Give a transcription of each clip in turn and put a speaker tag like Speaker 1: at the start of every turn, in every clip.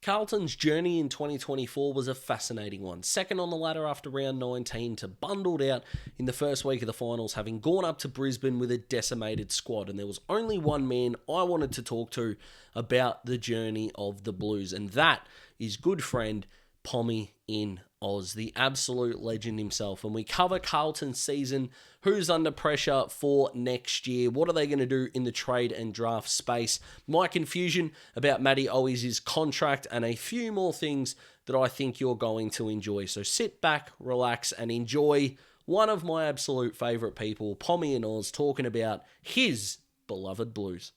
Speaker 1: Carlton's journey in 2024 was a fascinating one. Second on the ladder after round 19 to bundled out in the first week of the finals, having gone up to Brisbane with a decimated squad. And there was only one man I wanted to talk to about the journey of the Blues, and that is good friend Pommy in Oz, the absolute legend himself. And we cover Carlton's season, who's under pressure for next year, what are they going to do in the trade and draft space, my confusion about Matty Owies' contract, and a few more things that I think you're going to enjoy. So sit back, relax, and enjoy one of my absolute favourite people, PommyInOz, talking about his beloved Blues.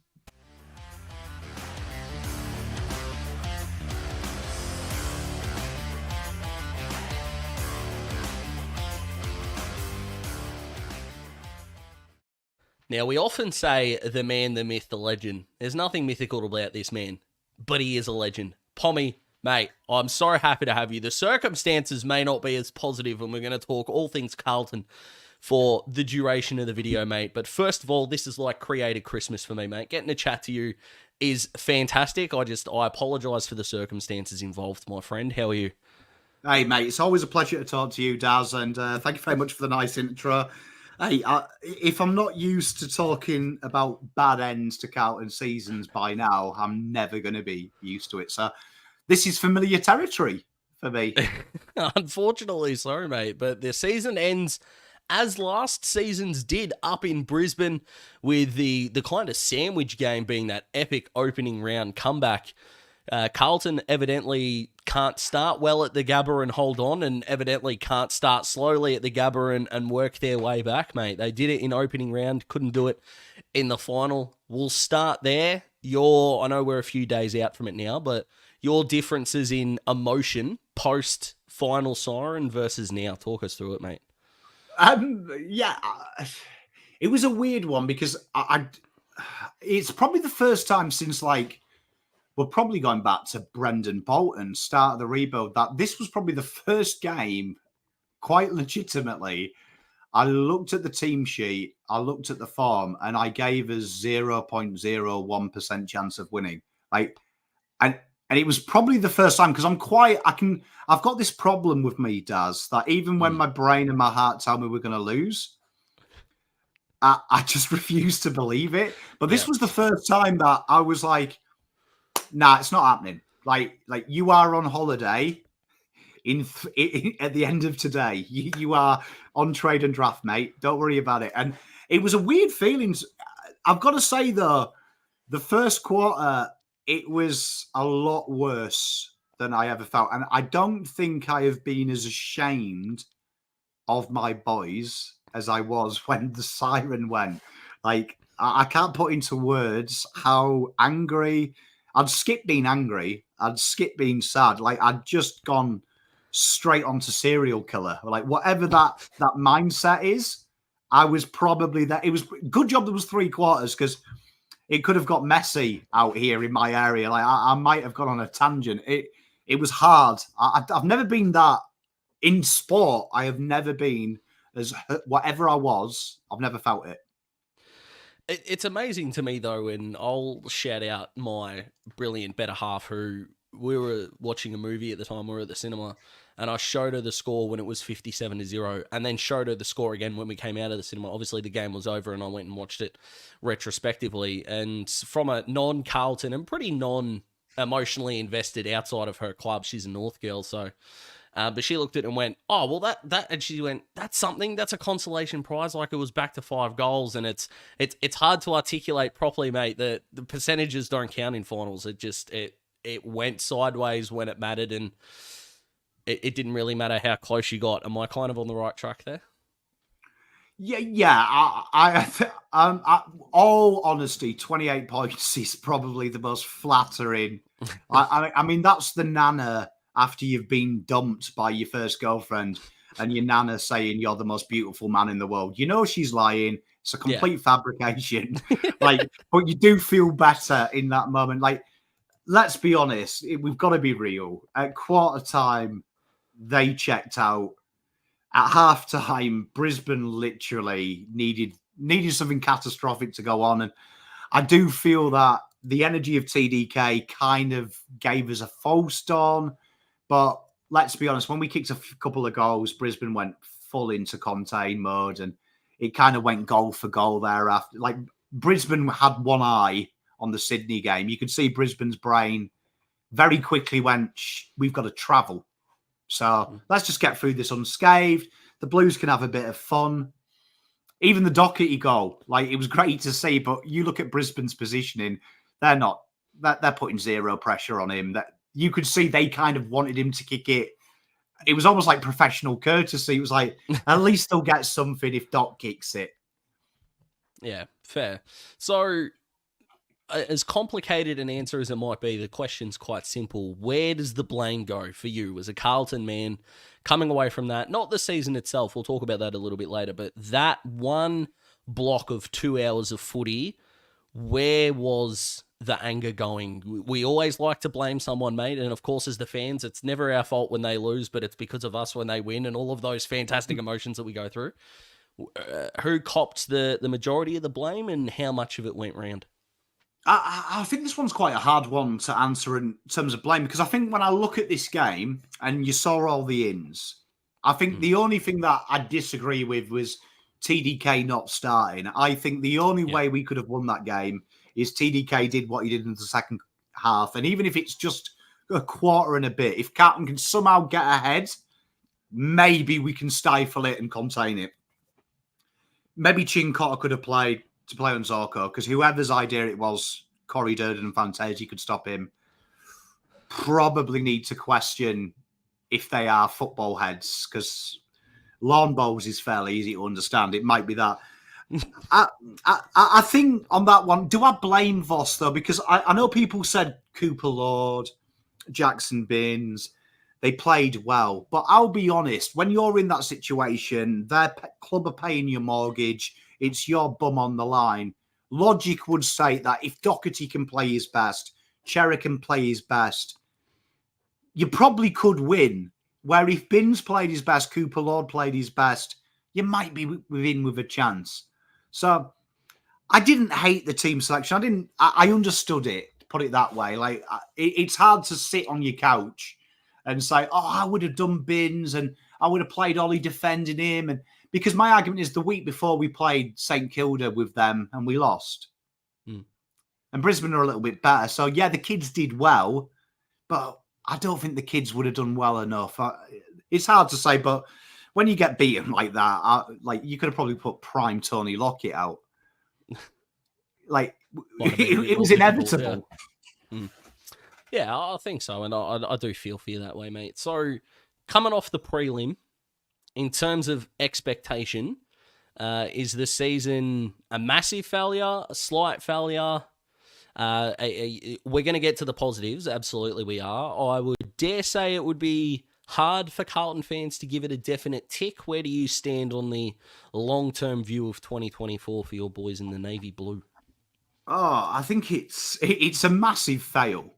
Speaker 1: Now, we often say the man, the myth, the legend. There's nothing mythical about this man, but he is a legend. Pommy, mate, I'm so happy to have you. The circumstances may not be as positive, and we're going to talk all things Carlton for the duration of the video, mate. But first of all, this is like created Christmas for me, mate. Getting to chat to you is fantastic. I apologise for the circumstances involved, my friend. How are you?
Speaker 2: Hey, mate, it's always a pleasure to talk to you, Daz, and thank you very much for the nice intro. Hey, if I'm not used to talking about bad ends to Carlton seasons by now, I'm never going to be used to it. So this is familiar territory for me.
Speaker 1: Unfortunately so, mate, but the season ends as last season's did up in Brisbane, with the kind of sandwich game being that epic opening round comeback. Carlton evidently can't start well at the Gabba and hold on, and evidently can't start slowly at the Gabba and work their way back, mate. They did it in opening round, couldn't do it in the final. We'll start there. I know we're a few days out from it now, but your differences in emotion post final siren versus now. Talk us through it, mate.
Speaker 2: Yeah, it was a weird one because it's probably the first time since we're probably going back to Brendan Bolton, start of the rebuild, that this was probably the first game, quite legitimately, I looked at the team sheet, I looked at the form, and I gave us 0.01% chance of winning. And it was probably the first time, because I've got this problem with me, Daz, that even when my brain and my heart tell me we're going to lose, I just refuse to believe it. But this was the first time that I was like, nah, it's not happening. Like you are on holiday at the end of today. You are on trade and draft, mate. Don't worry about it. And it was a weird feeling. I've got to say, though, the first quarter, it was a lot worse than I ever felt. And I don't think I have been as ashamed of my boys as I was when the siren went. I can't put into words how angry. I'd skip being angry. I'd skip being sad. I'd just gone straight onto serial killer. Whatever that mindset is, I was probably that. It was good job there was 3 quarters, because it could have got messy out here in my area. I might have gone on a tangent. It was hard. I've never been that in sport. I have never been as whatever I was. I've never felt it.
Speaker 1: It's amazing to me, though, and I'll shout out my brilliant better half, who we were watching a movie at the time. We were at the cinema, and I showed her the score when it was 57-0, and then showed her the score again when we came out of the cinema. Obviously, the game was over, and I went and watched it retrospectively. And from a non-Carlton and pretty non-emotionally invested outside of her club, she's a North girl, so... but she looked at it and went, oh, well, and she went, that's something, that's a consolation prize. It was back to 5 goals, and it's hard to articulate properly, mate, that the percentages don't count in finals. It went sideways when it mattered, and it didn't really matter how close you got. Am I kind of on the right track there?
Speaker 2: Yeah. All honesty, 28 points is probably the most flattering. I mean, that's the nana after you've been dumped by your first girlfriend, and your nana saying you're the most beautiful man in the world. You know she's lying. It's a complete fabrication. But you do feel better in that moment. Let's be honest. We've got to be real. At quarter time, they checked out. At half time, Brisbane literally needed something catastrophic to go on. And I do feel that the energy of TDK kind of gave us a false dawn. But let's be honest, when we kicked a couple of goals, Brisbane went full into contain mode, and it kind of went goal for goal thereafter. Like, Brisbane had one eye on the Sydney game. You could see Brisbane's brain very quickly went, we've got to travel. So let's just get through this unscathed. The Blues can have a bit of fun. Even the Doherty goal, like, it was great to see, but you look at Brisbane's positioning, they're putting zero pressure on him. That you could see they kind of wanted him to kick it. It was almost like professional courtesy. It was like, at least they'll get something if Doc kicks it.
Speaker 1: Yeah, fair. So, as complicated an answer as it might be, the question's quite simple. Where does the blame go for you as a Carlton man coming away from that? Not the season itself, we'll talk about that a little bit later, but that one block of 2 hours of footy, where was the anger going? We always like to blame someone, mate, and of course as the fans, it's never our fault when they lose, but it's because of us when they win, and all of those fantastic emotions that we go through. Who copped the majority of the blame, and how much of it went round?
Speaker 2: I think this one's quite a hard one to answer in terms of blame, because I think when I look at this game and you saw all the ins, I think the only thing that I disagree with was TDK not starting. I think the only way we could have won that game is TDK did what he did in the second half. And even if it's just a quarter and a bit, if Carlton can somehow get ahead, maybe we can stifle it and contain it. Maybe Chin-Cotter could have played to play on Zorko, because whoever's idea it was, Corey Durden and Fantasia could stop him. Probably need to question if they are football heads, because lawn bowls is fairly easy to understand. It might be that. I think on that one, do I blame Voss though? Because I know people said Cooper Lord, Jackson Binns, they played well. But I'll be honest, when you're in that situation, their club are paying your mortgage, it's your bum on the line. Logic would say that if Doherty can play his best, Cherry can play his best, you probably could win. Where if Binns played his best, Cooper Lord played his best, you might be within with a chance. So I didn't hate the team selection. I understood it, put it that way. Like, it's hard to sit on your couch and say, oh, I would have done Binns and I would have played Ollie defending him. And because my argument is the week before we played St Kilda with them and we lost. And Brisbane are a little bit better. So, yeah, the kids did well, but I don't think the kids would have done well enough. It's hard to say, but when you get beaten like that, like, you could have probably put prime Tony Lockett out. Like, it was inevitable.
Speaker 1: Yeah, I think so, and I do feel for you that way, mate. So, coming off the prelim, in terms of expectation, is the season a massive failure, a slight failure? We're going to get to the positives. Absolutely we are. I would dare say it would be hard for Carlton fans to give it a definite tick. Where do you stand on the long-term view of 2024 for your boys in the navy blue?
Speaker 2: Oh, I think it's a massive fail.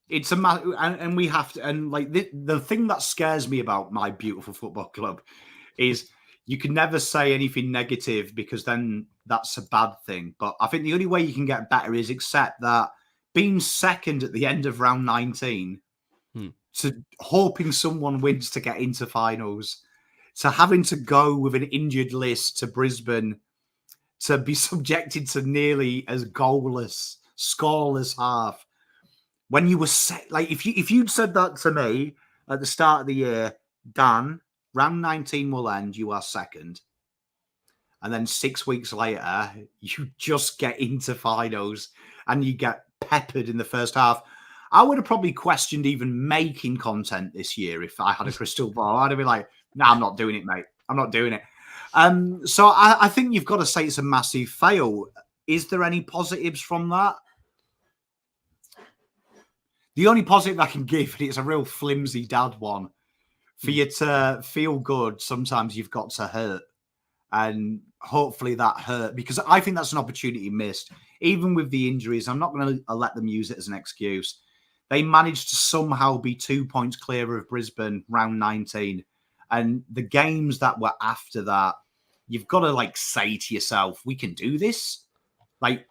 Speaker 2: It's and we have to, and like the thing that scares me about my beautiful football club is you can never say anything negative, because then that's a bad thing. But I think the only way you can get better is accept that being second at the end of round 19, to hoping someone wins to get into finals, to having to go with an injured list to Brisbane, to be subjected to nearly as goalless, scoreless half. When you were like, if you'd said that to me at the start of the year, Dan, round 19 will end, you are second. And then 6 weeks later, you just get into finals and you get peppered in the first half. I would have probably questioned even making content this year if I had a crystal ball. I'd have been like, no, I'm not doing it, mate. I'm not doing it. So I think you've got to say it's a massive fail. Is there any positives from that? The only positive I can give, and it's a real flimsy dad one, for you to feel good, sometimes you've got to hurt. And hopefully that hurt, because I think that's an opportunity missed. Even with the injuries, I'm not going to let them use it as an excuse. They managed to somehow be 2 points clear of Brisbane round 19. And the games that were after that, you've got to like say to yourself, we can do this. Like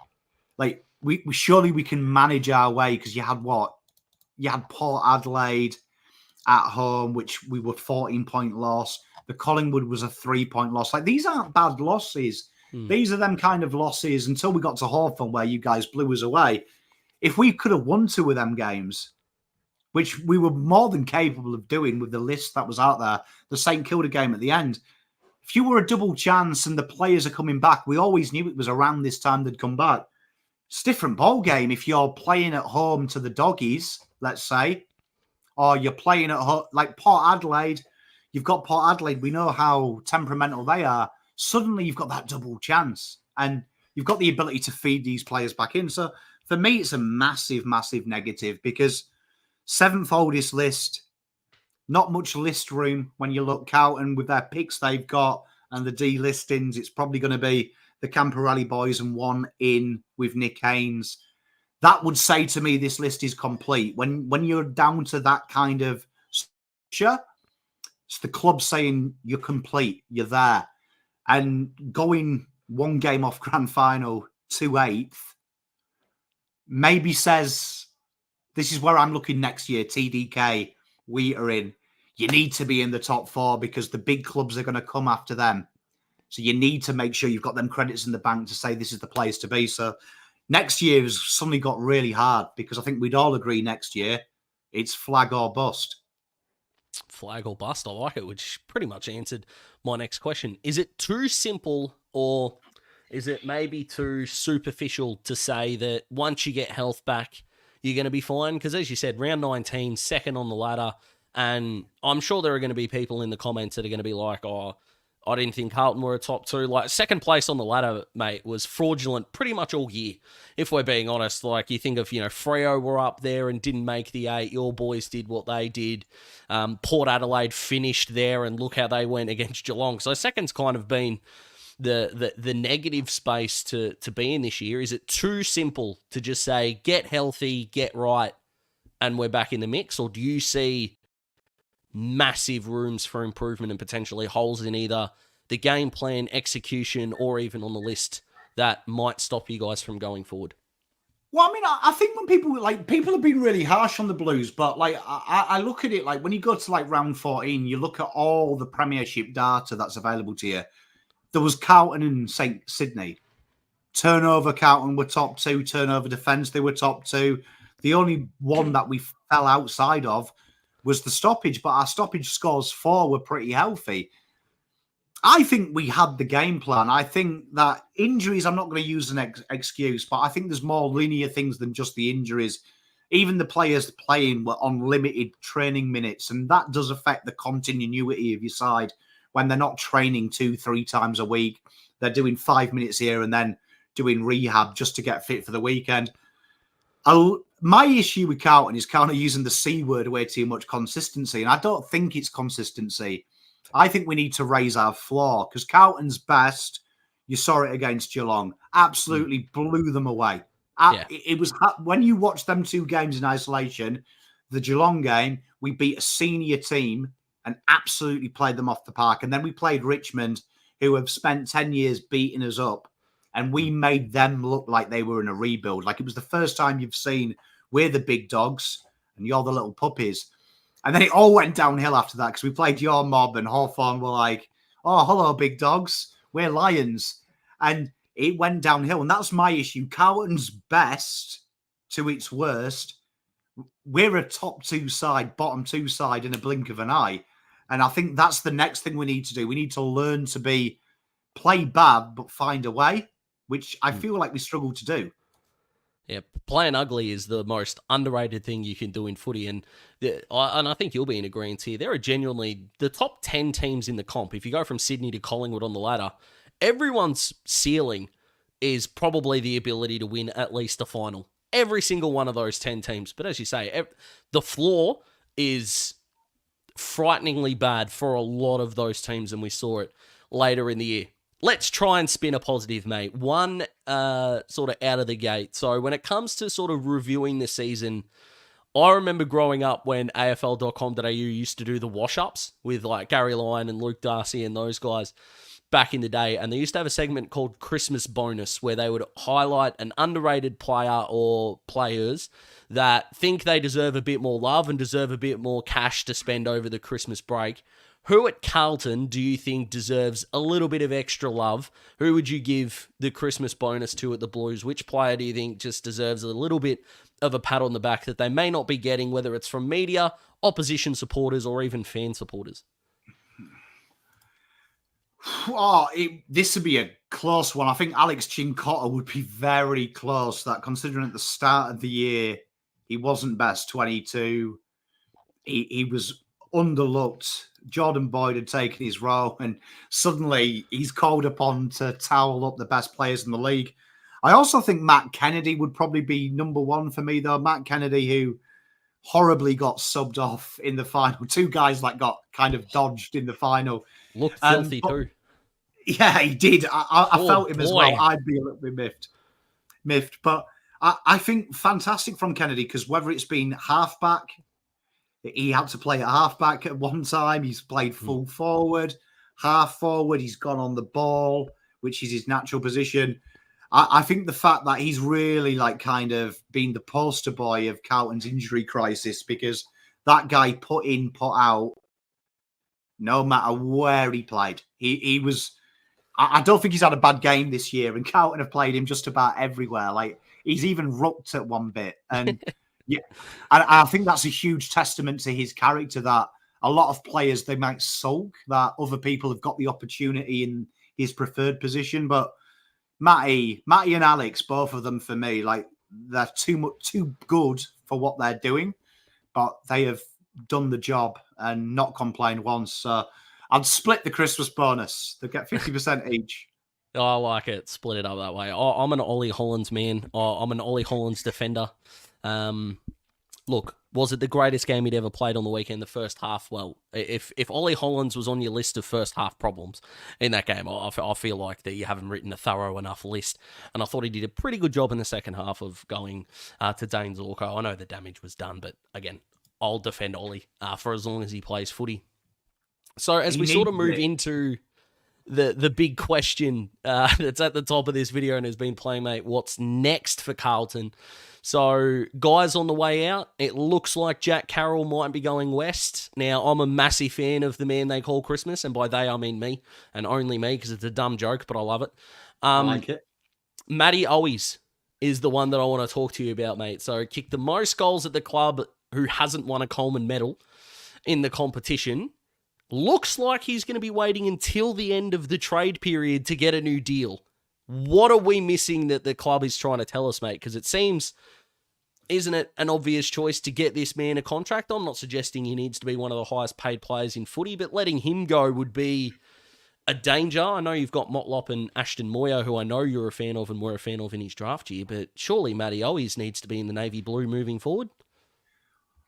Speaker 2: we surely we can manage our way, because you had what? You had Port Adelaide at home, which we were 14-point loss. The Collingwood was a 3-point loss. Like, these aren't bad losses. These are them kind of losses until we got to Hawthorn, where you guys blew us away. If we could have won 2 of them games, which we were more than capable of doing with the list that was out there, the St Kilda game at the end, if you were a double chance and the players are coming back, we always knew it was around this time they'd come back. It's a different ball game if you're playing at home to the doggies, let's say, or you're playing at home, like Port Adelaide. You've got Port Adelaide. We know how temperamental they are. Suddenly you've got that double chance and you've got the ability to feed these players back in. So for me, it's a massive, massive negative, because 7th oldest list, not much list room when you look Carlton with their picks they've got and the delistings. It's probably going to be the Camporelli boys and one in with Nick Haynes. That would say to me this list is complete. When you're down to that kind of structure, it's the club saying you're complete, you're there. And going 1 game off grand final to 8th maybe says, this is where I'm looking next year, TDK, we are in. You need to be in the top 4 because the big clubs are going to come after them. So you need to make sure you've got them credits in the bank to say this is the place to be. So next year has suddenly got really hard, because I think we'd all agree next year it's flag or bust.
Speaker 1: Flag or bust, I like it, which pretty much answered my next question. Is it too simple, or is it maybe too superficial to say that once you get health back, you're going to be fine? Because as you said, round 19, second on the ladder, and I'm sure there are going to be people in the comments that are going to be like, oh, I didn't think Carlton were a top 2. Like, second place on the ladder, mate, was fraudulent pretty much all year, if we're being honest. Like, you think of, Freo were up there and didn't make the 8. Your boys did what they did. Port Adelaide finished there, and look how they went against Geelong. So second's kind of been the negative space to be in this year. Is it too simple to just say, get healthy, get right, and we're back in the mix? Or do you see massive rooms for improvement and potentially holes in either the game plan, execution, or even on the list that might stop you guys from going forward?
Speaker 2: Well, I mean, I think when people have been really harsh on the Blues, but I look at it like when you go to round 14, you look at all the Premiership data that's available to you. There was Carlton and St Sydney. Turnover, Carlton were top 2. Turnover defence, they were top 2. The only one that we fell outside of was the stoppage, but our stoppage scores 4 were pretty healthy. I think we had the game plan. I think that injuries, I'm not going to use an excuse, but I think there's more linear things than just the injuries. Even the players playing were on limited training minutes, and that does affect the continuity of your side when they're not training 2-3 times a week. They're doing 5 minutes here and then doing rehab just to get fit for the weekend. My issue with Carlton is kind of using the C word way too much, consistency. And I don't think it's consistency. I think we need to raise our floor, because Carlton's best, you saw it against Geelong, absolutely blew them away. Yeah. It was when you watch them 2 games in isolation, the Geelong game, we beat a senior team and absolutely played them off the park. And then we played Richmond, who have spent 10 years beating us up, and we made them look like they were in a rebuild. Like, it was the first time you've seen we're the big dogs and you're the little puppies. And then it all went downhill after that, because we played your mob and Hawthorn were like, oh, hello, big dogs. We're lions. And it went downhill. And that's my issue. Carlton's best to its worst. We're a top 2 side, bottom 2 side in a blink of an eye. And I think that's the next thing we need to do. We need to learn to play bad, but find a way, which I feel like we struggle to do.
Speaker 1: Yeah, playing ugly is the most underrated thing you can do in footy. And I think you'll be in agreement here. There are genuinely the top 10 teams in the comp. If you go from Sydney to Collingwood on the ladder, everyone's ceiling is probably the ability to win at least a final. Every single one of those 10 teams. But as you say, the floor is frighteningly bad for a lot of those teams, and we saw it later in the year. Let's try and spin a positive, mate. One sort of out of the gate. So when it comes to sort of reviewing the season, I remember growing up when AFL.com.au used to do the wash-ups with like Gary Lyon and Luke Darcy and those guys. back in the day, and they used to have a segment called Christmas Bonus where they would highlight an underrated player or players that think they deserve a bit more love and deserve a bit more cash to spend over the Christmas break. Who at Carlton do you think deserves a little bit of extra love? Who would you give the Christmas bonus to at the Blues? Which player do you think just deserves a little bit of a pat on the back that they may not be getting, whether it's from media, opposition supporters, or even fan supporters?
Speaker 2: This would be a close one. I think Alex Cincotta would be very close. That considering at the start of the year he wasn't best 22, he was underlooked. Jordan Boyd had taken his role, and suddenly he's called upon to towel up the best players in the league. I also think Matt Kennedy would probably be number one for me, though. Matt Kennedy, who horribly got subbed off in the final. Two guys that got kind of dodged in the final.
Speaker 1: Looked filthy too.
Speaker 2: Yeah, he did. I felt him as well. I'd be a little bit miffed. But I think fantastic from Kennedy, because whether it's been halfback, he had to play at halfback at one time. He's played full forward, half forward. He's gone on the ball, which is his natural position. I think the fact that he's really kind of been the poster boy of Carlton's injury crisis, because that guy put in, put out, no matter where he played. He was. I don't think he's had a bad game this year, and Carlton have played him just about everywhere. He's even rucked at one bit, and. Yeah, and I think that's a huge testament to his character, that a lot of players, they might sulk that other people have got the opportunity in his preferred position. But Matty and Alex, both of them for me, they're too good for what they're doing, but they have done the job and not complained once. So I'd split the Christmas bonus. They get 50% each.
Speaker 1: Oh, I like it. Split it up that way. I'm an Ollie Hollands man. I'm an Ollie Hollands defender. Look, was it the greatest game he'd ever played on the weekend, the first half? Well, if Ollie Hollands was on your list of first half problems in that game, I feel like that you haven't written a thorough enough list. And I thought he did a pretty good job in the second half of going to Dane Zorko. I know the damage was done, but again, I'll defend Ollie for as long as he plays footy. So as we sort of move into the big question that's at the top of this video and has been playing, mate, what's next for Carlton? So, guys on the way out, it looks like Jack Carroll might be going west. Now, I'm a massive fan of the man they call Christmas, and by they, I mean me, and only me, because it's a dumb joke, but I love it.
Speaker 2: I like it.
Speaker 1: Matty Owies is the one that I want to talk to you about, mate. So, kicked the most goals at the club, who hasn't won a Coleman medal in the competition. Looks like he's going to be waiting until the end of the trade period to get a new deal. What are we missing that the club is trying to tell us, mate? Because it seems, isn't it an obvious choice to get this man a contract? I'm not suggesting he needs to be one of the highest paid players in footy, but letting him go would be a danger. I know you've got Motlop and Ashton Moyer, who I know you're a fan of and were a fan of in his draft year, but surely Matty Owies needs to be in the navy blue moving forward.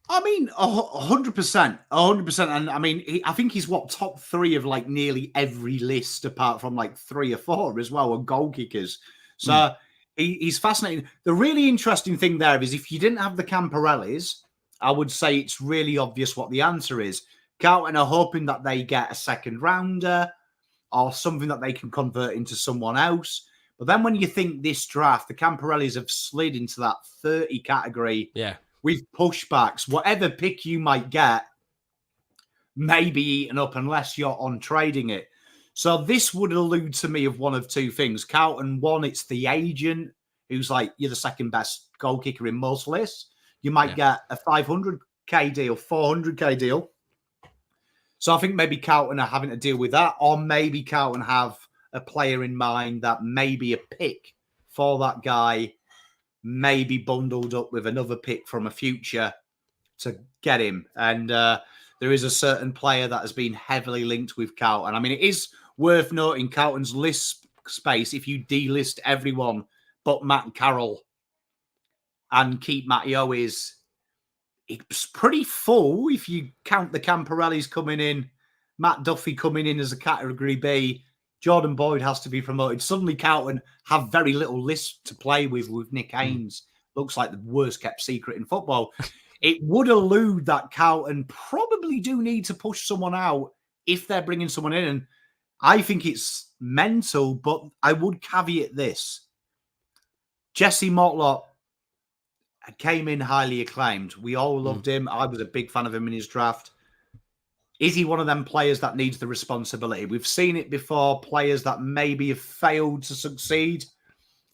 Speaker 2: I mean, 100%. 100%. And I mean, I think he's top three of nearly every list apart from 3 or 4 as well, of goal kickers. So he's fascinating. The really interesting thing there is if you didn't have the Camparellis, I would say it's really obvious what the answer is. Carlton are hoping that they get a second rounder or something that they can convert into someone else. But then when you think this draft, the Camparellis have slid into that 30 category.
Speaker 1: Yeah.
Speaker 2: With pushbacks, whatever pick you might get may be eaten up unless you're on trading it. So this would allude to me of one of two things. Carlton, one, it's the agent who's you're the second best goal kicker in most lists. You might get a 500k deal, 400k deal. So I think maybe Carlton are having to deal with that, or maybe Carlton have a player in mind that may be a pick for that guy, maybe bundled up with another pick from a future to get him. And there is a certain player that has been heavily linked with Carlton. I mean, it is worth noting Carlton's list space, if you delist everyone but Matt Carroll and keep Matty Owies, it's pretty full if you count the Camparellis coming in, Matt Duffy coming in as a category B, Jordan Boyd has to be promoted. Suddenly, Carlton have very little list to play with Nick Haynes. Looks like the worst kept secret in football. It would allude that Carlton probably do need to push someone out if they're bringing someone in. And I think it's mental, but I would caveat this. Jesse Motlop came in highly acclaimed. We all loved him. I was a big fan of him in his draft. Is he one of them players that needs the responsibility? We've seen it before, players that maybe have failed to succeed,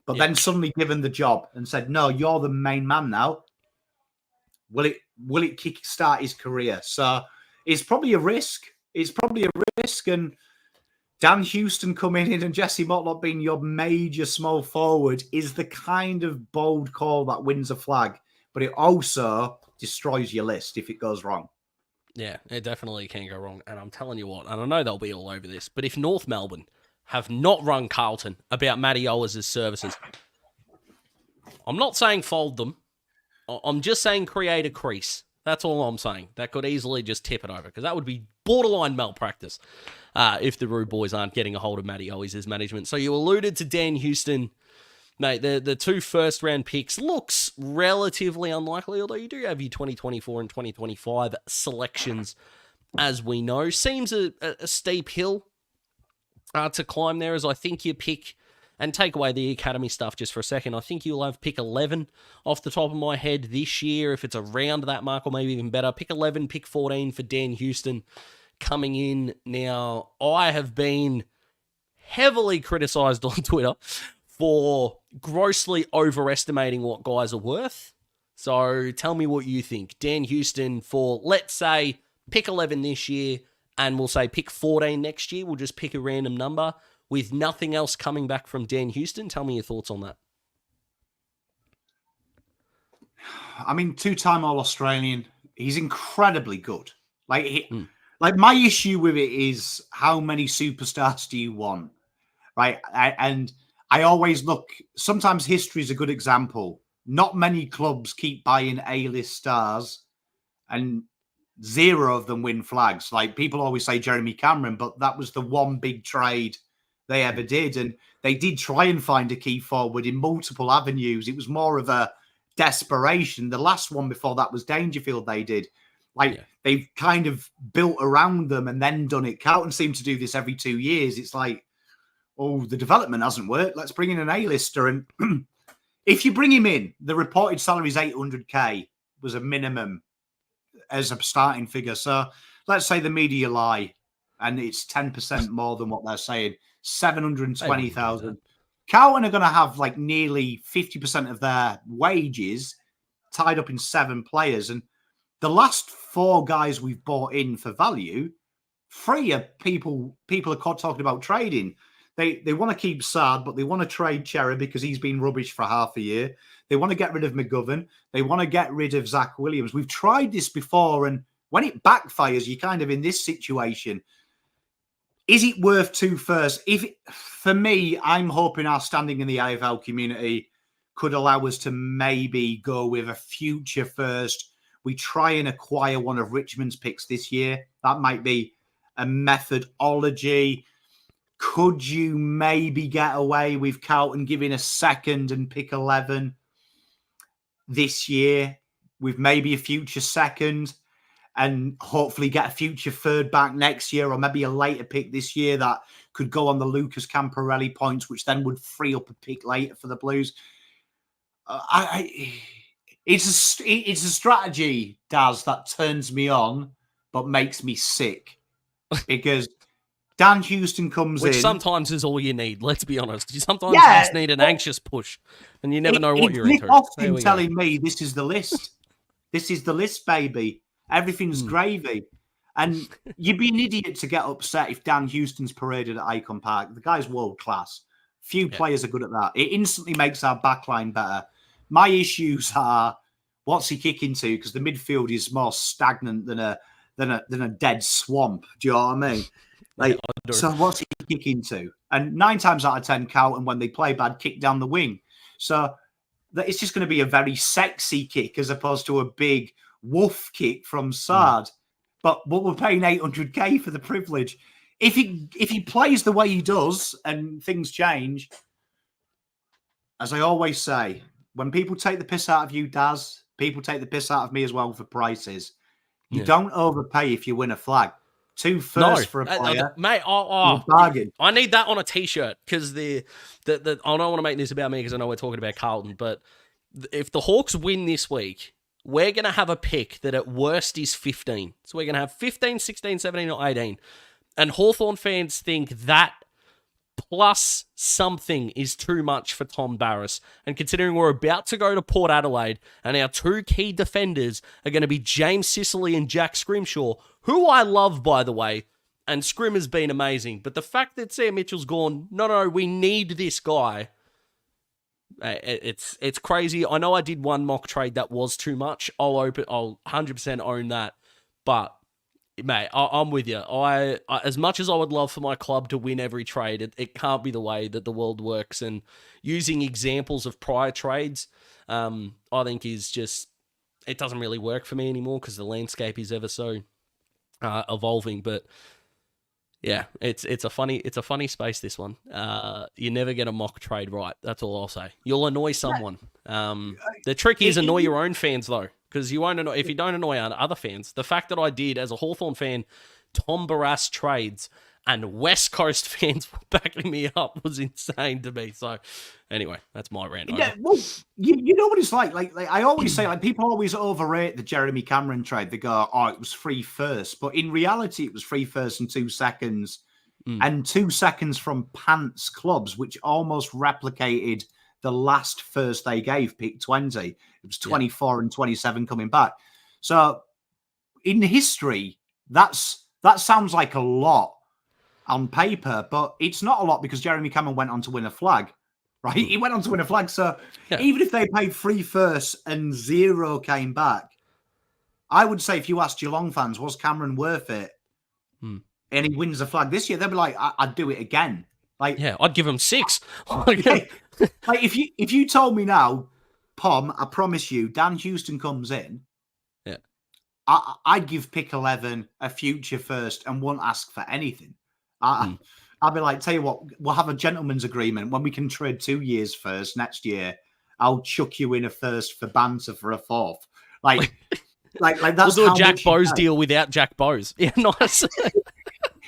Speaker 2: but then suddenly given the job and said, no, you're the main man now. Will it kickstart his career? So it's probably a risk. And Dan Houston coming in and Jesse Motlop being your major small forward is the kind of bold call that wins a flag, but it also destroys your list if it goes wrong.
Speaker 1: Yeah, it definitely can go wrong. And I'm telling you what, and I know they'll be all over this, but if North Melbourne have not rung Carlton about Matty Owers' services, I'm not saying fold them. I'm just saying create a crease. That's all I'm saying. That could easily just tip it over, because that would be borderline malpractice if the Rude Boys aren't getting a hold of Matty Owers' management. So you alluded to Dan Houston. Mate, the 2 first-round picks looks relatively unlikely, although you do have your 2024 and 2025 selections, as we know. Seems a steep hill to climb there, as I think you pick, and take away the academy stuff just for a second, I think you'll have pick 11 off the top of my head this year, if it's around that mark, or maybe even better. Pick 11, pick 14 for Dan Houston coming in. Now, I have been heavily criticised on Twitter for grossly overestimating what guys are worth. So tell me what you think. Dan Houston for, let's say, pick 11 this year, and we'll say pick 14 next year. We'll just pick a random number with nothing else coming back from Dan Houston. Tell me your thoughts on that.
Speaker 2: I mean, 2-time All-Australian. He's incredibly good. Like my issue with it is, how many superstars do you want? Right? And I always look, sometimes history is a good example. Not many clubs keep buying A-list stars and 0 of them win flags. Like, people always say Jeremy Cameron, but that was the one big trade they ever did. And they did try and find a key forward in multiple avenues. It was more of a desperation. The last one before that was Dangerfield they did. They've kind of built around them and then done it. Carlton seem to do this every 2 years. It's like, oh, the development hasn't worked. Let's bring in an A-lister. And if you bring him in, the reported salary is 800K was a minimum as a starting figure. So let's say the media lie and it's 10% more than what they're saying, 720,000. Carlton are going to have like nearly 50% of their wages tied up in 7 players. And the last 4 guys we've bought in for value, 3 are people are talking about trading. They want to keep Saad, but they want to trade Cherry because he's been rubbish for half a year. They want to get rid of McGovern. They want to get rid of Zach Williams. We've tried this before, and when it backfires, you're kind of in this situation. Is it worth 2 firsts? For me, I'm hoping our standing in the AFL community could allow us to maybe go with a future first. We try and acquire one of Richmond's picks this year. That might be a methodology. Could you maybe get away with Carlton giving a second and pick 11 this year with maybe a future second, and hopefully get a future third back next year, or maybe a later pick this year that could go on the Lucas Camporelli points, which then would free up a pick later for the Blues? It's a strategy, Daz, that turns me on but makes me sick, because Dan Houston comes in.
Speaker 1: Which sometimes is all you need, let's be honest. Sometimes you just need an anxious push, and you never know what you're into.
Speaker 2: Often telling me this is the list. This is the list, baby. Everything's gravy. And you'd be an idiot to get upset if Dan Houston's paraded at Icon Park. The guy's world class. Few players are good at that. It instantly makes our backline better. My issues are, what's he kicking to? Because the midfield is more stagnant than a dead swamp. Do you know what I mean? So what's he kicking to? And 9 times out of 10, Carlton, when they play bad, kick down the wing. So it's just going to be a very sexy kick as opposed to a big woof kick from Saad. But we're paying 800K for the privilege. If he plays the way he does and things change, as I always say, when people take the piss out of you, Daz, people take the piss out of me as well for prices. You don't overpay if you win a flag. 2 firsts
Speaker 1: No,
Speaker 2: for a player.
Speaker 1: mate.
Speaker 2: Bargain.
Speaker 1: I need that on a t-shirt because the I don't want to make this about me because I know we're talking about Carlton, but if the Hawks win this week, we're going to have a pick that at worst is 15. So we're going to have 15, 16, 17, or 18. And Hawthorn fans think that plus something is too much for Tom Barras. And considering we're about to go to Port Adelaide and our 2 key defenders are going to be James Sicily and Jack Scrimshaw, who I love, by the way, and Scrim has been amazing. But the fact that Sam Mitchell's gone, no, we need this guy. It's crazy. I know I did one mock trade that was too much. I'll 100% own that. But mate, I'm with you. I as much as I would love for my club to win every trade, it can't be the way that the world works. And using examples of prior trades, I think is just, it doesn't really work for me anymore because the landscape is ever so evolving. But yeah, it's a funny space, this one. You never get a mock trade right. That's all I'll say. You'll annoy someone. The trick is annoy your own fans though, because you won't annoy if you don't annoy other fans. The fact that I did as a Hawthorn fan, Tom Barras trades and West Coast fans were backing me up was insane to me. So anyway, that's my rant.
Speaker 2: Yeah, well, you know what it's like. Like I always say, like people always overrate the Jeremy Cameron trade. They go, "Oh, it was 3 firsts," but in reality, it was 3 firsts and 2 seconds, and 2 seconds from Pants clubs, which almost replicated the last first they gave, pick 20. It was 24 and 27 coming back. So in history, that sounds like a lot on paper, but it's not a lot because Jeremy Cameron went on to win a flag. Right, he went on to win a flag. So even if they paid 3 firsts and 0 came back, I would say if you asked Geelong fans, was Cameron worth it? And he wins the flag this year, they'd be like, I'd do it again. Like,
Speaker 1: yeah, I'd give him 6.
Speaker 2: like if you told me now, Pom, I promise you, Dan Houston comes in.
Speaker 1: Yeah,
Speaker 2: I'd give pick 11 a future first and won't ask for anything. I'll be like, tell you what, we'll have a gentleman's agreement. When we can trade 2 years first next year, I'll chuck you in a first for banter for a 4th. Like that's
Speaker 1: we'll do a Jack Bowes deal without Jack Bowes. Yeah, nice.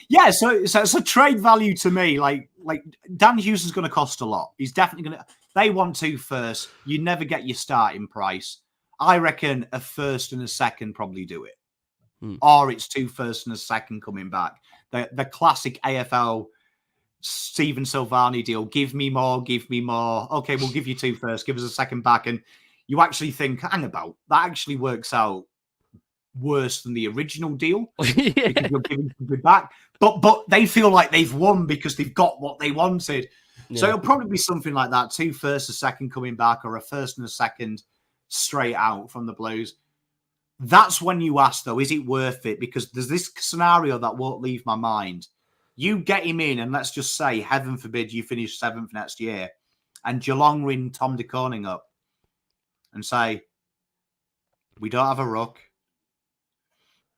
Speaker 2: Yeah, so it's a trade value to me. Like Dan Houston's going to cost a lot. He's definitely going to. They want 2 firsts. You never get your starting price. I reckon a first and a second probably do it, or it's 2 firsts and a second coming back. The classic AFL Steven Silvani deal. Give me more. Okay, we'll give you 2 firsts. Give us a second back, and you actually think, hang about, that actually works out worse than the original deal because you're giving something back. But they feel like they've won because they've got what they wanted. Yeah. So it'll probably be something like that: 2 firsts, a second coming back, or a first and a second straight out from the Blues. That's when you ask, though, is it worth it? Because there's this scenario that won't leave my mind. You get him in, and let's just say, heaven forbid, you finish 7th next year, and Geelong ring Tom de Koning up and say, we don't have a ruck.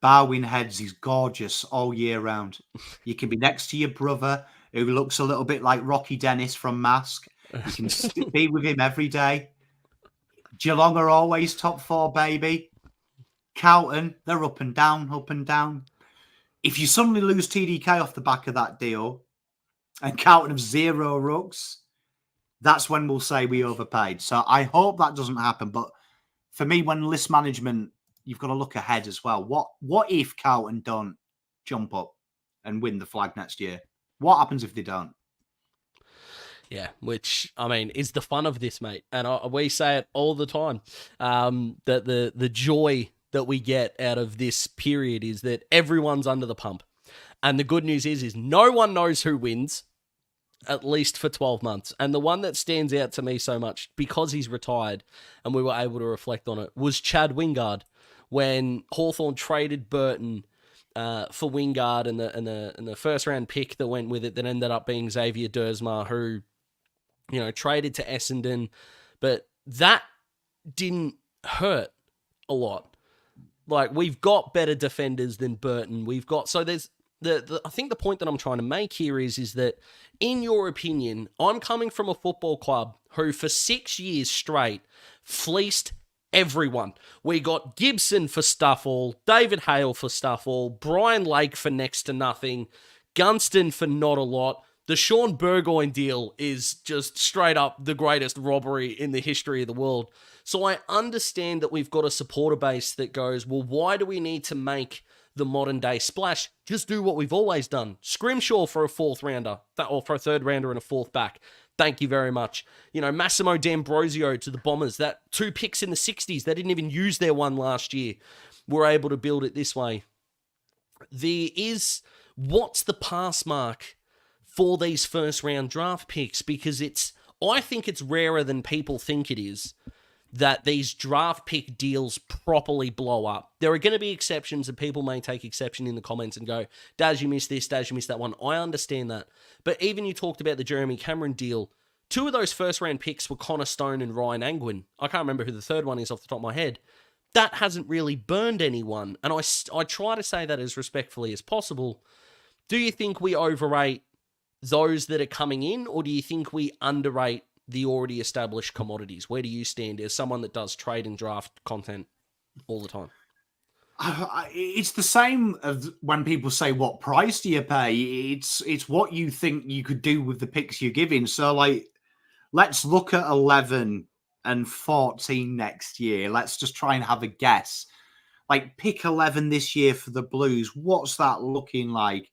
Speaker 2: Barwin Heads is gorgeous all year round. You can be next to your brother, who looks a little bit like Rocky Dennis from Mask. You can be with him every day. Geelong are always top 4, baby. Carlton, they're up and down, up and down. If you suddenly lose TDK off the back of that deal and Carlton have 0 rucks, that's when we'll say we overpaid. So I hope that doesn't happen. But for me, when list management, you've got to look ahead as well. What if Carlton don't jump up and win the flag next year? What happens if they don't?
Speaker 1: Yeah, which, I mean, is the fun of this, mate. And we say it all the time, that the joy that we get out of this period is that everyone's under the pump. And the good news is no one knows who wins, at least for 12 months. And the one that stands out to me so much, because he's retired, and we were able to reflect on it, was Chad Wingard. When Hawthorn traded Burton for Wingard and the first round pick that went with it that ended up being Xavier Dersma, who, traded to Essendon. But that didn't hurt a lot. Like, we've got better defenders than Burton. So there's I think the point that I'm trying to make here is that, in your opinion, I'm coming from a football club who for 6 years straight fleeced everyone. We got Gibson for stuff all, David Hale for stuff all, Brian Lake for next to nothing, Gunston for not a lot. The Sean Burgoyne deal is just straight up the greatest robbery in the history of the world. So I understand that we've got a supporter base that goes, well, why do we need to make the modern day splash? Just do what we've always done. Scrimshaw for a fourth rounder, or for a third rounder and a fourth back. Thank you very much. You know, Massimo D'Ambrosio to the Bombers, that 2 picks in the 60s, they didn't even use their one last year. We're able to build it this way. What's the pass mark for these first round draft picks? Because I think it's rarer than people think it is that these draft pick deals properly blow up. There are going to be exceptions, and people may take exception in the comments and go, Daz, you missed this, Daz, you missed that one. I understand that. But even you talked about the Jeremy Cameron deal. 2 of those first round picks were Connor Stone and Ryan Angwin. I can't remember who the third one is off the top of my head. That hasn't really burned anyone. And I try to say that as respectfully as possible. Do you think we overrate those that are coming in, or do you think we underrate the already established commodities? Where do you stand as someone that does trade and draft content all the time?
Speaker 2: It's the same as when people say, what price do you pay? It's what you think you could do with the picks you're giving. So, like, let's look at 11 and 14 next year. Let's just try and have a guess. Like, pick 11 this year for the Blues. What's that looking like?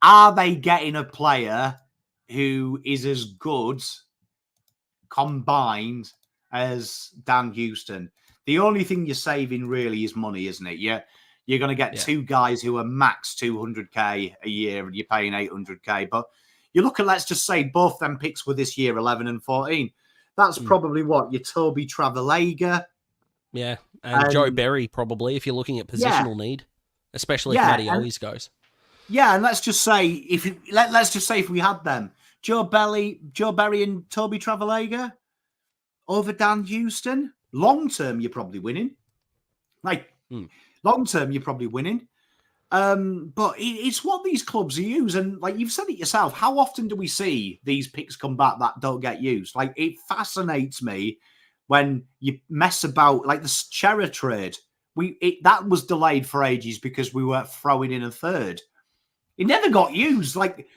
Speaker 2: Are they getting a player who is as good combined as Dan Houston? The only thing you're saving really is money, isn't it? You're going to get 2 guys who are max 200k a year and you're paying 800k. But you look at, let's just say both them picks were this year, 11 and 14. That's probably what? Your Toby Travalega.
Speaker 1: Yeah, and Joe Berry probably, if you're looking at positional need, especially if Matty always goes.
Speaker 2: Yeah, and let's just say if we had them, Joe Berry and Toby Travalega over Dan Houston, long term you're probably winning. Long term you're probably winning. But it's what these clubs use, and like you've said it yourself, how often do we see these picks come back that don't get used? Like, it fascinates me when you mess about, like the Chera trade. That was delayed for ages because we were throwing in a third. It never got used. Like,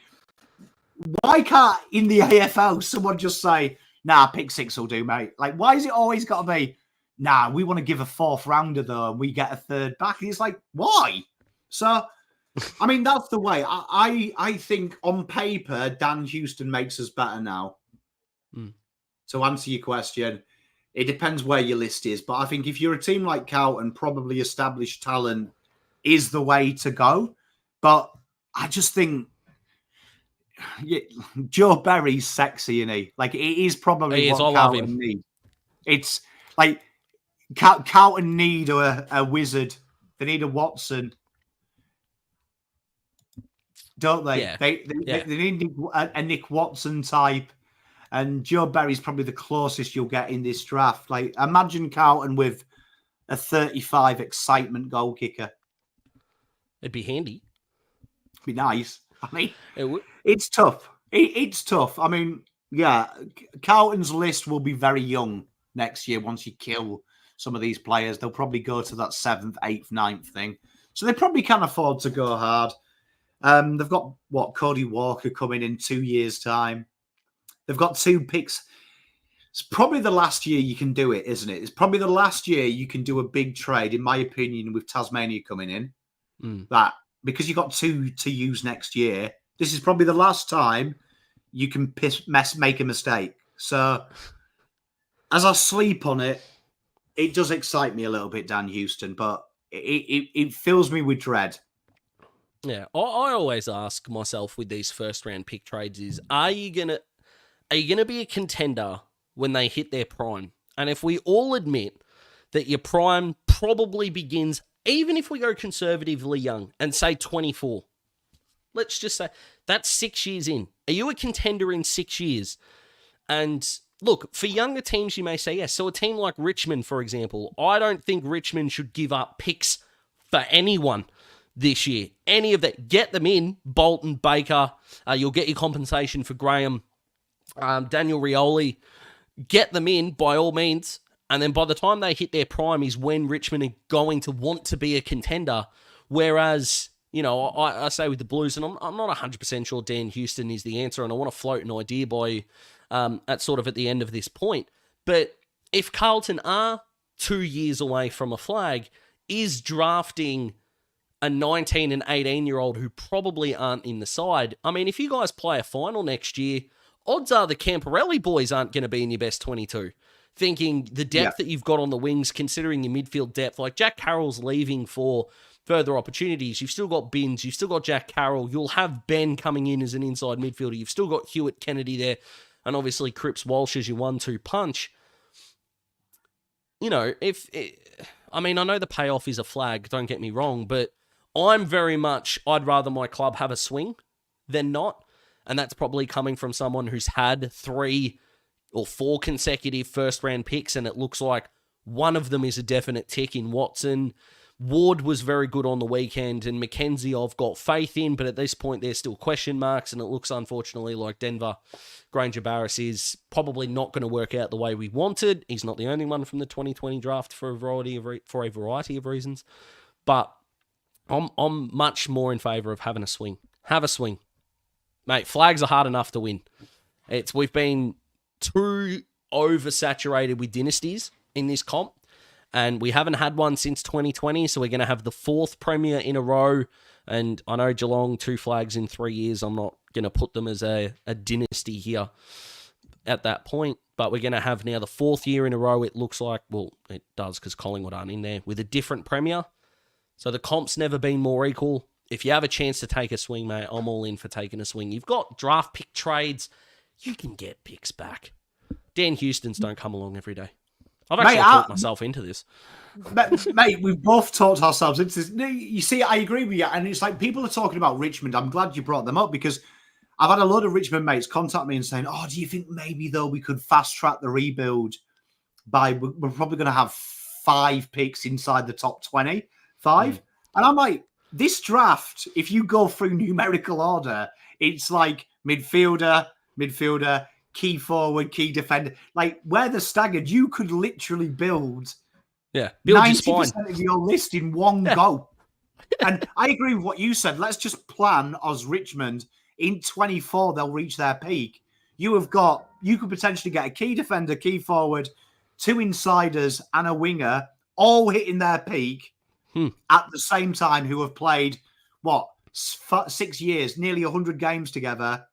Speaker 2: why can't in the AFL someone just say, nah, pick 6 will do, mate? Like, why is it always got to be, nah, we want to give a 4th rounder though, and we get a 3rd back? And it's like, why? So, I mean, that's the way. I think on paper, Dan Houston makes us better now. To answer your question, it depends where your list is. But I think if you're a team like Carlton, probably established talent is the way to go. But I just think Joe Berry's sexy, isn't he? Like, it is probably what Carlton need. It's like Carlton need a wizard. They need a Watson. Don't they?
Speaker 1: Yeah.
Speaker 2: They need a Nick Watson type. And Joe Berry's probably the closest you'll get in this draft. Like, imagine Carlton with a 35 excitement goal kicker.
Speaker 1: It'd be handy.
Speaker 2: Be nice. I mean, it's tough. It's tough. I mean, yeah, Carlton's list will be very young next year once you kill some of these players. They'll probably go to that 7th, 8th, 9th thing. So they probably can afford to go hard. They've got, Cody Walker coming in 2 years' time. They've got 2 picks. It's probably the last year you can do it, isn't it? It's probably the last year you can do a big trade, in my opinion, with Tasmania coming in. That because you've got 2 to use next year, this is probably the last time you can make a mistake. So, as I sleep on it, it does excite me a little bit, Dan Houston, but it fills me with dread.
Speaker 1: Yeah, I always ask myself with these first round pick trades is, are you gonna be a contender when they hit their prime? And if we all admit that your prime probably begins, even if we go conservatively young and say 24, let's just say that's 6 years in. Are you a contender in 6 years? And look, for younger teams, you may say yes. So a team like Richmond, for example, I don't think Richmond should give up picks for anyone this year. Any of that, get them in. Bolton, Baker, you'll get your compensation for Graham, Daniel Rioli. Get them in by all means. And then by the time they hit their prime is when Richmond are going to want to be a contender. Whereas, you know, I say with the Blues, and I'm not 100% sure Dan Houston is the answer, and I want to float an idea by you at the end of this point. But if Carlton are 2 years away from a flag, is drafting a 19 and 18-year-old who probably aren't in the side. I mean, if you guys play a final next year, odds are the Camporelli boys aren't going to be in your best 22. Thinking the depth that you've got on the wings, considering your midfield depth, like Jack Carroll's leaving for further opportunities. You've still got Binns, you've still got Jack Carroll, you'll have Ben coming in as an inside midfielder, you've still got Hewitt Kennedy there, and obviously Cripps Walsh as your 1-2 punch. You know, I know the payoff is a flag, don't get me wrong, but I'm very much, I'd rather my club have a swing than not, and that's probably coming from someone who's had 3 or 4 consecutive first-round picks, and it looks like one of them is a definite tick in Watson. Ward was very good on the weekend, and Mackenzie I've got faith in, but at this point there's still question marks, and it looks unfortunately like Denver Granger Barris is probably not going to work out the way we wanted. He's not the only one from the 2020 draft for a variety of reasons, but I'm much more in favour of having a swing. Have a swing. Mate, flags are hard enough to win. We've been too oversaturated with dynasties in this comp, and we haven't had one since 2020, so we're going to have the 4th premier in a row, and I know Geelong, 2 flags in 3 years. I'm not going to put them as a dynasty here at that point, but we're going to have now the 4th year in a row, it looks like. Well, it does because Collingwood aren't in there, with a different premier. So the comp's never been more equal. If you have a chance to take a swing, mate, I'm all in for taking a swing. You've got draft pick trades. You can get picks back. Dan Houston's don't come along every day. I've actually talked myself into this.
Speaker 2: Mate, we've both talked ourselves into this. You see, I agree with you. And it's like people are talking about Richmond. I'm glad you brought them up because I've had a lot of Richmond mates contact me and saying, oh, do you think maybe, though, we could fast-track the rebuild by we're probably going to have 5 picks inside the top 25? And I'm like, this draft, if you go through numerical order, it's like midfielder, key forward, key defender. Like, where they're staggered, you could literally build 90% of your list in one go. And I agree with what you said. Let's just plan as Richmond. In 24, they'll reach their peak. You could potentially get a key defender, key forward, 2 insiders, and a winger, all hitting their peak at the same time, who have played, 6 years, nearly 100 games together.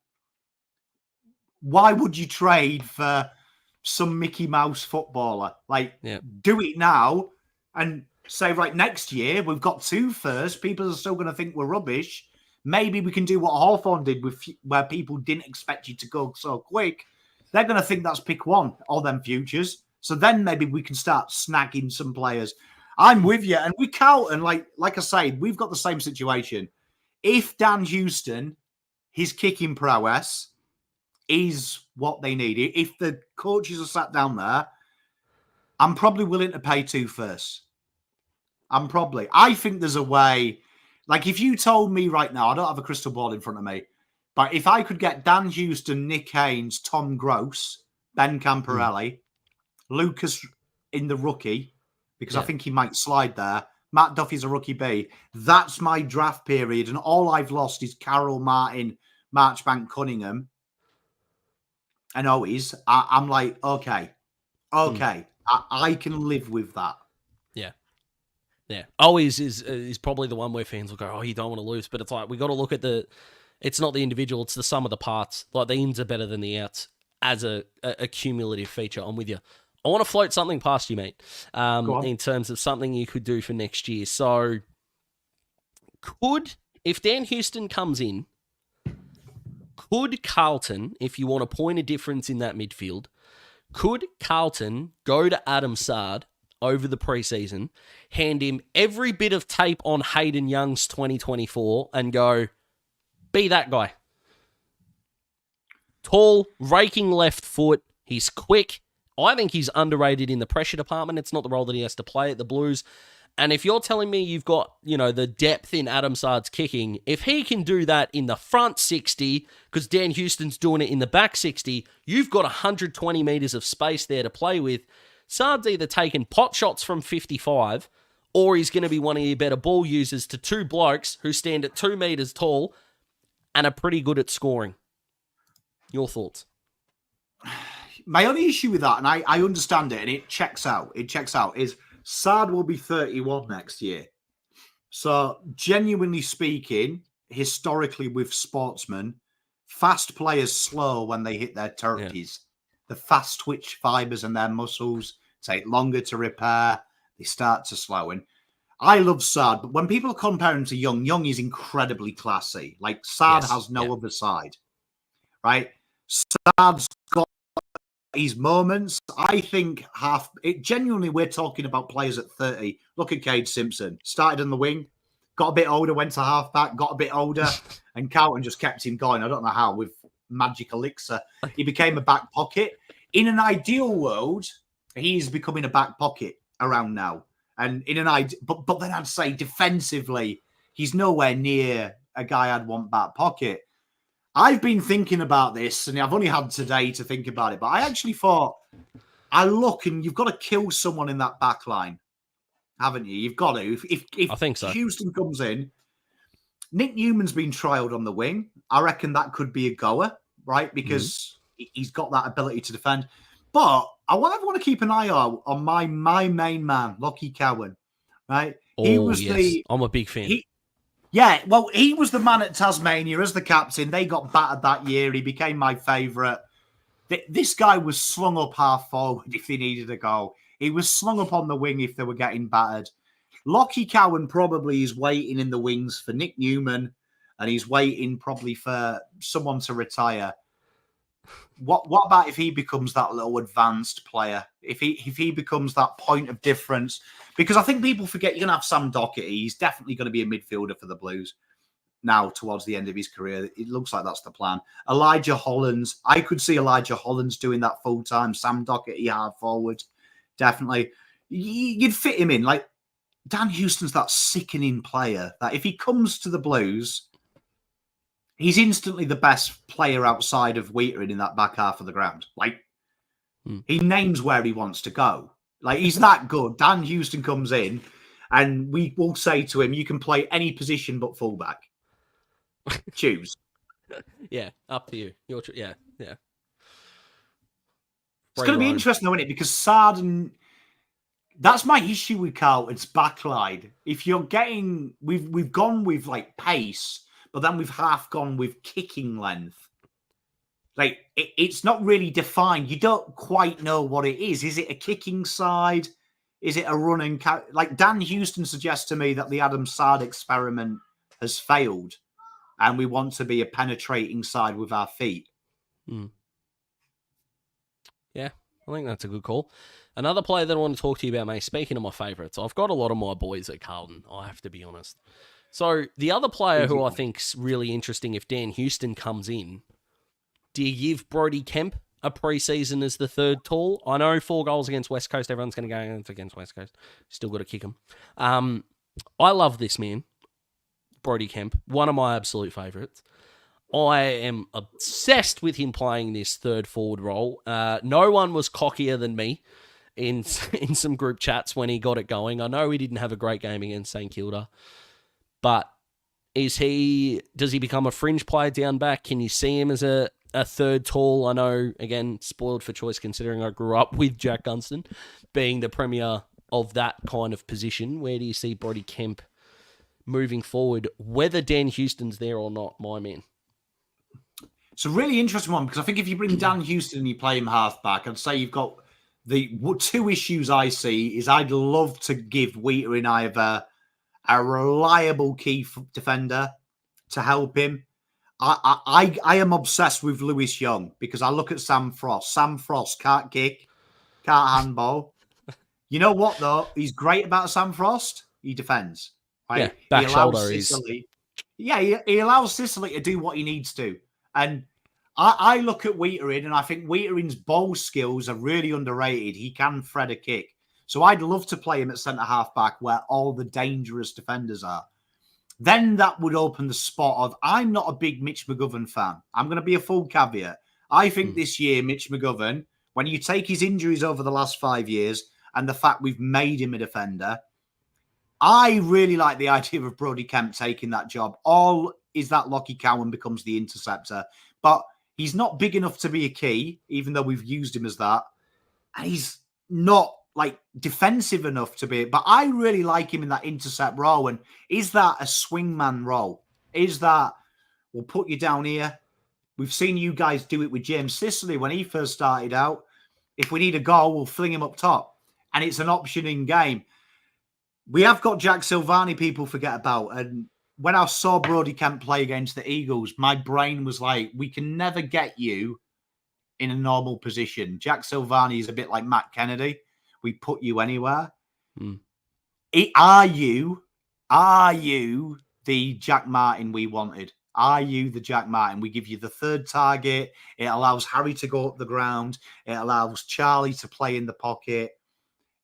Speaker 2: Why would you trade for some Mickey Mouse footballer? Do it now and say, right, next year, we've got 2 first. People are still going to think we're rubbish. Maybe we can do what Hawthorn did where people didn't expect you to go so quick. They're going to think that's pick 1, all them futures. So then maybe we can start snagging some players. I'm with you. And with Carlton, like I say, we've got the same situation. If Dan Houston, his kicking prowess is what they need, if the coaches are sat down there, I'm probably willing to pay 2 firsts. I think there's a way. Like, if you told me right now, I don't have a crystal ball in front of me, but if I could get Dan Houston, Nick Haynes, Tom Gross, Ben Camporelli, Lucas in the rookie, because I think he might slide there, Matt Duffy's a rookie B, that's my draft period, and all I've lost is Carroll, Martin, Marchbank, Cunningham, and Owies. I'm like, okay, I can live with that.
Speaker 1: Yeah, always is probably the one where fans will go, oh, you don't want to lose. But it's like, we got to look at it's not the individual, it's the sum of the parts. Like, the ins are better than the outs as a cumulative feature. I'm with you. I want to float something past you, mate, in terms of something you could do for next year. So, if Dan Houston comes in, could Carlton, if you want to point a difference in that midfield, could Carlton go to Adam Sard over the preseason, hand him every bit of tape on Hayden Young's 2024 and go, be that guy. Tall, raking left foot. He's quick. I think he's underrated in the pressure department. It's not the role that he has to play at the Blues. And if you're telling me you've got, the depth in Adam Sard's kicking, if he can do that in the front 60, because Dan Houston's doing it in the back 60, you've got 120 metres of space there to play with. Saad's either taking pot shots from 55 or he's going to be one of your better ball users to two blokes who stand at 2 metres tall and are pretty good at scoring. Your thoughts?
Speaker 2: My only issue with that, and I understand it, and it checks out, is Saad will be 31 next year. So, genuinely speaking, historically with sportsmen, fast players slow when they hit their 30s. Yeah. The fast twitch fibers in their muscles take longer to repair. They start to slow. And I love Saad, but when people compare him to Young, Young is incredibly classy. Like, Saad has no other side, right? Saad's got his moments. I think genuinely, we're talking about players at 30. Look at Cade Simpson. Started on the wing, got a bit older, went to halfback, got a bit older, and Carlton just kept him going. I don't know how, with magic elixir. He became a back pocket. In an ideal world, he's becoming a back pocket around now. And in an but then I'd say defensively, he's nowhere near a guy I'd want back pocket. I've been thinking about this, and I've only had today to think about it, but I actually thought, I look, and you've got to kill someone in that back line, haven't you? You've got to. If
Speaker 1: I think so.
Speaker 2: Houston comes in, Nick Newman's been trialled on the wing. I reckon that could be a goer, right? Because he's got that ability to defend. But I want to keep an eye out on my main man, Lockie Cowan, right?
Speaker 1: I'm a big fan.
Speaker 2: Yeah, well, he was the man at Tasmania as the captain. They got battered that year. He became my favourite. This guy was slung up half forward if they needed a goal. He was slung up on the wing if they were getting battered. Lockie Cowan probably is waiting in the wings for Nick Newman, and he's waiting probably for someone to retire. What about if he becomes that little advanced player? If he becomes that point of difference? Because I think people forget you're going to have Sam Docherty. He's definitely going to be a midfielder for the Blues now towards the end of his career. It looks like that's the plan. Elijah Hollands. I could see Elijah Hollands doing that full time. Sam Docherty hard forward. Definitely. You'd fit him in. Like, Dan Houston's that sickening player that if he comes to the Blues, he's instantly the best player outside of Wheater in that back half of the ground. Like, he names where he wants to go. Like, he's that good. Dan Houston comes in, and we will say to him, you can play any position but fullback. Choose.
Speaker 1: Yeah, up to you. Yeah.
Speaker 2: It's going to be interesting, though, isn't it? Because Saad and... That's my issue with Carlton's backline. If you're getting... We've gone with, like, pace... But then we've half gone with kicking length. Like, it's not really defined. You don't quite know what it is. Is it a kicking side? Is it a running? Like, Dan Houston suggests to me that the Adam Saad experiment has failed, and we want to be a penetrating side with our feet.
Speaker 1: Yeah, I think that's a good call. Another player that I want to talk to you about, mate, speaking of my favourites, I've got a lot of my boys at Carlton, I have to be honest. So, the other player who I think's really interesting if Dan Houston comes in, do you give Brody Kemp a preseason as the third tall? I know 4 goals against West Coast. Everyone's going to go against West Coast. Still got to kick him. I love this man, Brody Kemp, one of my absolute favourites. I am obsessed with him playing this third forward role. No one was cockier than me in some group chats when he got it going. I know he didn't have a great game against St Kilda. But does he become a fringe player down back? Can you see him as a third tall? I know, again, spoiled for choice considering I grew up with Jack Gunston being the premier of that kind of position. Where do you see Brody Kemp moving forward, whether Dan Houston's there or not, my man?
Speaker 2: It's a really interesting one because I think if you bring Dan Houston and you play him halfback, I'd say you've got the 2 issues I see is I'd love to give Wheater in either a reliable key defender to help him. I am obsessed with Lewis Young because I look at Sam Frost. Sam Frost can't kick, can't handball. You know what, though? He's great about Sam Frost. He defends. Right?
Speaker 1: Yeah, back shoulder.
Speaker 2: He allows Sicily to do what he needs to. And I look at Wheaterin and I think Wheaterin's ball skills are really underrated. He can thread a kick. So I'd love to play him at centre-half back where all the dangerous defenders are. Then that would open the spot of, I'm not a big Mitch McGovern fan. I'm going to be a full caveat. I think this year, Mitch McGovern when you take his injuries over the last 5 years and the fact we've made him a defender, I really like the idea of Brody Kemp taking that job. All is that Lockie Cowan becomes the interceptor. But he's not big enough to be a key, even though we've used him as that. And he's not like defensive enough to be. But I really like him in that intercept role. And is that a swingman role? Is that, we'll put you down here? We've seen you guys do it with James Sicily when he first started out. If we need a goal, we'll fling him up top. And it's an option in game. We have got Jack Silvani people forget about. And when I saw Brody Kemp play against the Eagles, my brain was like, we can never get you in a normal position. Jack Silvani is a bit like Matt Kennedy. We put you anywhere. Are you the Jack Martin we wanted? Are you the Jack Martin? We give you the third target. It allows Harry to go up the ground. It allows Charlie to play in the pocket.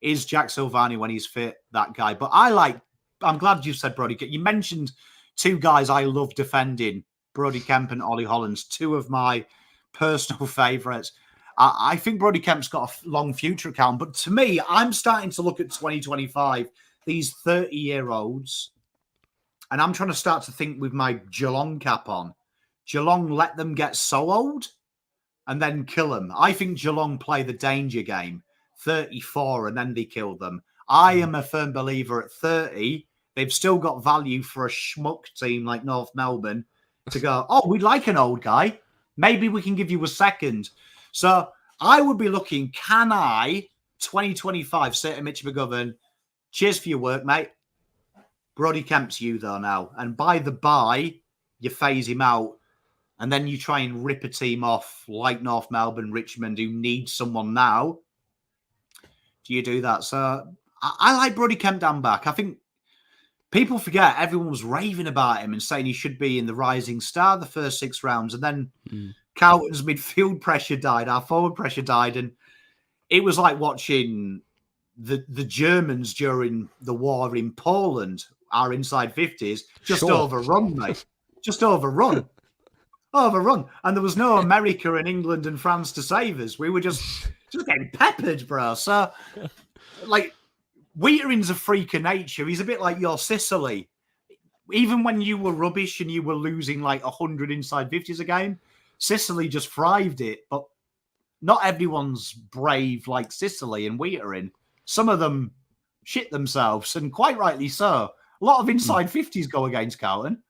Speaker 2: Is Jack Silvani, when he's fit, that guy? But I'm glad you said Brody Kemp. You mentioned two guys I love defending, Brody Kemp and Ollie Hollands, two of my personal favourites. I think Brody Kemp's got a long future account. But to me, I'm starting to look at 2025, these 30-year-olds, and I'm trying to start to think with my Geelong cap on. Geelong let them get so old and then kill them. I think Geelong play the danger game. 34 and then they kill them. I am a firm believer at 30, they've still got value for a schmuck team like North Melbourne to go, oh, we'd like an old guy. Maybe we can give you a second. So I would be looking, can I, 2025, say to Mitch McGovern, cheers for your work, mate. Brody Kemp's you though now. And by the by, you phase him out and then you try and rip a team off like North Melbourne, Richmond, who need someone now. Do you do that? So I like Brody Kemp down back. I think people forget everyone was raving about him and saying he should be in the rising star the first 6 rounds. And then Carlton's midfield pressure died, our forward pressure died. And it was like watching the Germans during the war in Poland, our inside 50s, just overrun, mate. Just overrun. Overrun. And there was no America and England and France to save us. We were just getting peppered, bro. So, like, Wheatering's a freak of nature. He's a bit like your Sicily. Even when you were rubbish and you were losing like 100 inside 50s a game, Sicily just thrived it. But not everyone's brave like Sicily and Wheatering. Some of them shit themselves, and quite rightly so. A lot of inside 50s go against Carlton.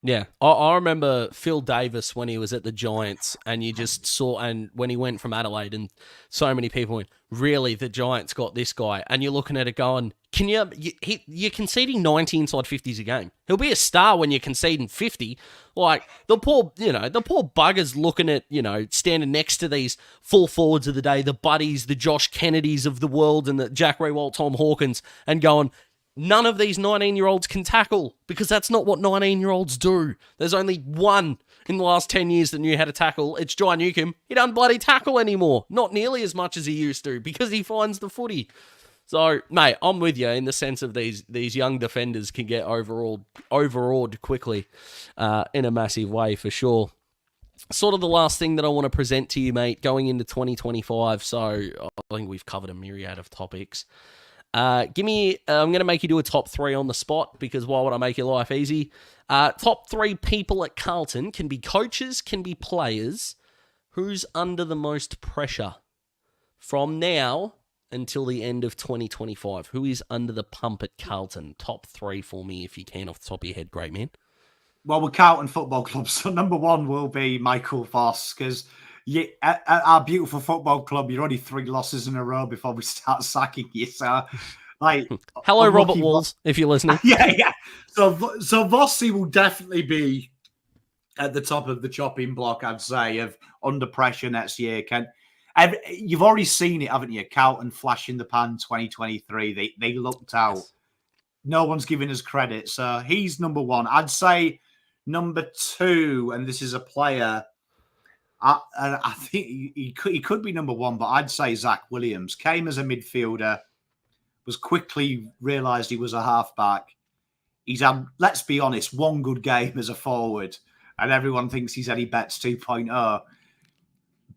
Speaker 1: Yeah, I remember Phil Davis when he was at the Giants, and you just saw, and when he went from Adelaide, and so many people went, really, the Giants got this guy, and you're looking at it going, you're conceding 90 inside 50s a game. He'll be a star when you're conceding 50. Like, the poor bugger's looking at, standing next to these full forwards of the day, the Buddies, the Josh Kennedys of the world, and the Jack Riewoldt, Tom Hawkins, and going, none of these 19-year-olds can tackle, because that's not what 19-year-olds do. There's only one in the last 10 years that knew how to tackle. It's Jai Newcomb. He doesn't bloody tackle anymore. Not nearly as much as he used to, because he finds the footy. So, mate, I'm with you in the sense of these young defenders can get overawed quickly in a massive way, for sure. Sort of the last thing that I want to present to you, mate, going into 2025. So, I think we've covered a myriad of topics. I'm going to make you do a top 3 on the spot, because why would I make your life easy? Top 3 people at Carlton, can be coaches, can be players. Who's under the most pressure from now until the end of 2025? Who is under the pump at Carlton? Top 3 for me, if you can, off the top of your head. Great, man.
Speaker 2: Well, we're Carlton Football Club, so number 1 will be Michael Voss, because at our beautiful football club, you're only 3 losses in a row before we start sacking you. So, like,
Speaker 1: hello, Robert Walls, if you're listening.
Speaker 2: Yeah. So Vossi will definitely be at the top of the chopping block, I'd say, of under pressure next year. You've already seen it, haven't you? Carlton flash in the pan 2023. They looked out. No one's giving us credit. So he's number 1. I'd say number 2, and this is a player, I think he could be number 1, but I'd say Zach Williams. Came as a midfielder, was quickly realised he was a halfback. He's had, let's be honest, 1 good game as a forward, and everyone thinks he's Eddie Betts 2.0.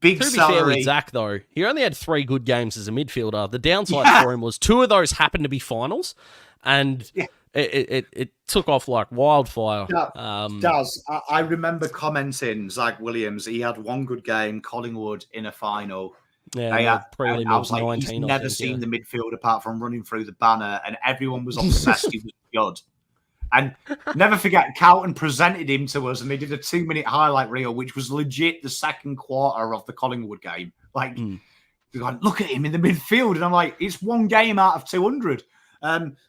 Speaker 2: big
Speaker 1: To be fair with
Speaker 2: salary.
Speaker 1: Zach, though, he only had 3 good games as a midfielder. The downside for him was 2 of those happened to be finals, and it took off like wildfire.
Speaker 2: I remember commenting Zach Williams. He had 1 good game, Collingwood in a final.
Speaker 1: Yeah,
Speaker 2: And I was like,
Speaker 1: 19,
Speaker 2: he's never seen the midfield apart from running through the banner, and everyone was obsessed he was good. And never forget, Carlton presented him to us, and they did a 2-minute highlight reel, which was legit the second quarter of the Collingwood game. Like, we're like, look at him in the midfield, and I'm like, it's 1 game out of 200.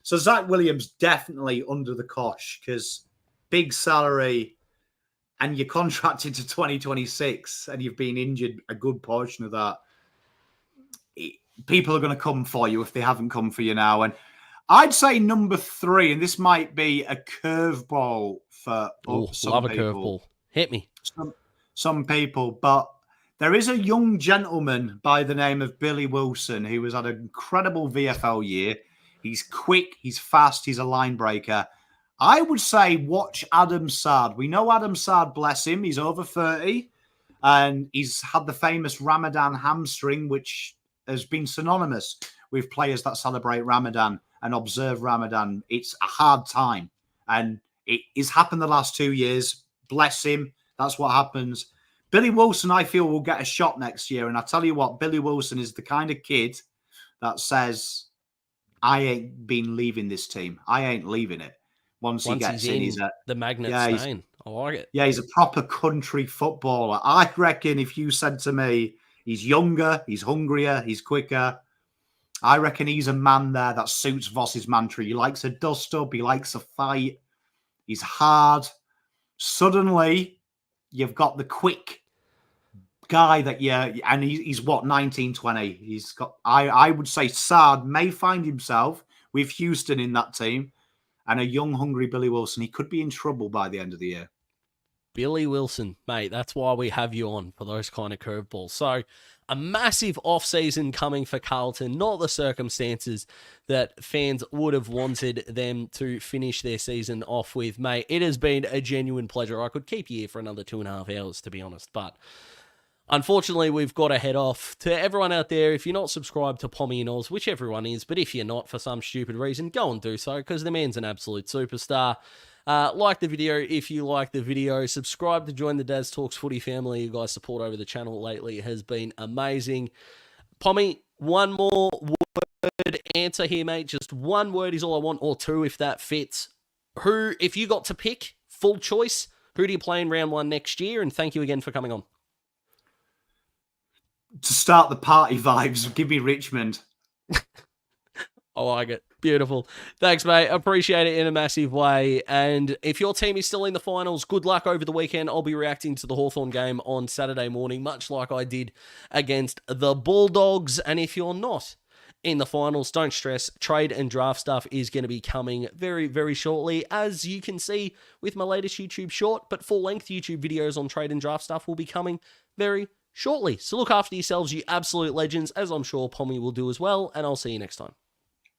Speaker 2: So Zach Williams definitely under the cosh because big salary, and you're contracted to 2026, and you've been injured a good portion of that. People are going to come for you if they haven't come for you now. And I'd say number 3, and this might be a curveball for some
Speaker 1: love a
Speaker 2: people.
Speaker 1: curveball. Hit me.
Speaker 2: Some people, but there is a young gentleman by the name of Billy Wilson who has had an incredible VFL year. He's quick, he's fast, he's a line breaker. I would say watch Adam Saad. We know Adam Saad, bless him, he's over 30, and he's had the famous Ramadan hamstring, which has been synonymous with players that celebrate Ramadan and observe Ramadan. It's a hard time, and it has happened the last 2 years. Bless him. That's what happens. Billy Wilson, I feel, will get a shot next year. And I tell you what, Billy Wilson is the kind of kid that says, I ain't been leaving this team. I ain't leaving it. Once he gets in, he's
Speaker 1: the magnet stain. I like it.
Speaker 2: Yeah, he's a proper country footballer. I reckon if you said to me, he's younger, he's hungrier, he's quicker, I reckon he's a man there that suits Voss's mantra. He likes a dust-up. He likes a fight. He's hard. Suddenly, you've got the quick guy that and he's what, 19, 20. He's got. I would say Saad may find himself with Houston in that team, and a young, hungry Billy Wilson. He could be in trouble by the end of the year.
Speaker 1: Billy Wilson, mate, that's why we have you on for those kind of curveballs. So, a massive off-season coming for Carlton, not the circumstances that fans would have wanted them to finish their season off with. Mate, it has been a genuine pleasure. I could keep you here for another 2.5 hours, to be honest, but unfortunately, we've got to head off. To everyone out there, if you're not subscribed to PommyInOz, which everyone is, but if you're not for some stupid reason, go and do so, because the man's an absolute superstar. Like the video if you like the video. Subscribe to join the Daz Talks Footy family. You guys' support over the channel lately has been amazing. Pommy, one more word answer here, mate. Just 1 word is all I want, or 2 if that fits. Who, if you got to pick, full choice, who do you play in round 1 next year? And thank you again for coming on.
Speaker 2: To start the party vibes, give me Richmond.
Speaker 1: I like it. Beautiful. Thanks, mate. Appreciate it in a massive way. And if your team is still in the finals, good luck over the weekend. I'll be reacting to the Hawthorn game on Saturday morning, much like I did against the Bulldogs. And if you're not in the finals, don't stress. Trade and draft stuff is going to be coming very, very shortly. As you can see with my latest YouTube short, but full-length YouTube videos on trade and draft stuff will be coming very shortly. So look after yourselves, you absolute legends, as I'm sure Pommy will do as well. And I'll see you next time.